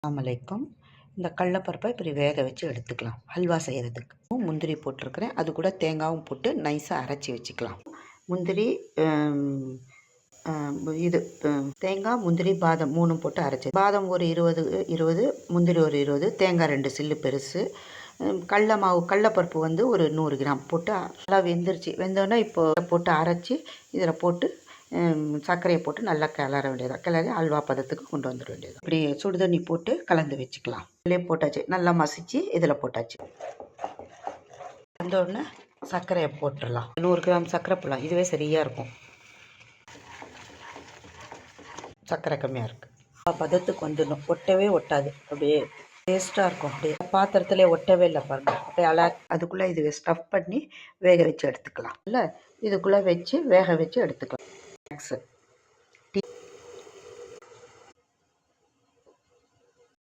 அலைக்கும். இந்த கடலப்பருப்பை இப்படி வேக வச்சு எடுத்துக்கலாம். ஹல்வா செய்கிறதுக்கு முந்திரி போட்டிருக்கிறேன். அது கூட தேங்காயும் போட்டு நைஸாக அரைச்சி வச்சுக்கலாம். முந்திரி இது தேங்காய், முந்திரி, பாதம் 3 போட்டு அரைச்சி, பாதம் ஒரு 20, முந்திரி ஒரு 20, தேங்காய் 2 சில்லு பெருசு, கடலப்பருப்பு வந்து ஒரு 100 கிராம் போட்டு நல்லா வெந்தோடனே இப்போ போட்டு அரைச்சி இதில் போட்டு சர்க்கரையை போட்டு நல்லா கிளற வேண்டியதாக, கிளறி அல்வா பதத்துக்கு கொண்டு வந்துட வேண்டியது. இப்படி சுடுதண்ணி போட்டு கலந்து வச்சுக்கலாம். இதிலே போட்டாச்சு, நல்லா மசிச்சு இதில் போட்டாச்சு. வந்தோடனே சர்க்கரையை போட்டுடலாம். 100 கிராம் சர்க்கரை போடலாம், இதுவே சரியாக இருக்கும். சர்க்கரை கம்மியாக இருக்குது. பதத்துக்கு வந்துடணும், ஒட்டவே ஒட்டாது, அப்படியே டேஸ்ட்டாக இருக்கும். அப்படியே பாத்திரத்துல ஒட்டவே இல்லை பாருங்க. அப்படியே அதுக்குள்ளே இது ஸ்டஃப் பண்ணி வேக வச்சு எடுத்துக்கலாம். இல்லை இதுக்குள்ளே வச்சு வேக வச்சு எடுத்துக்கலாம்.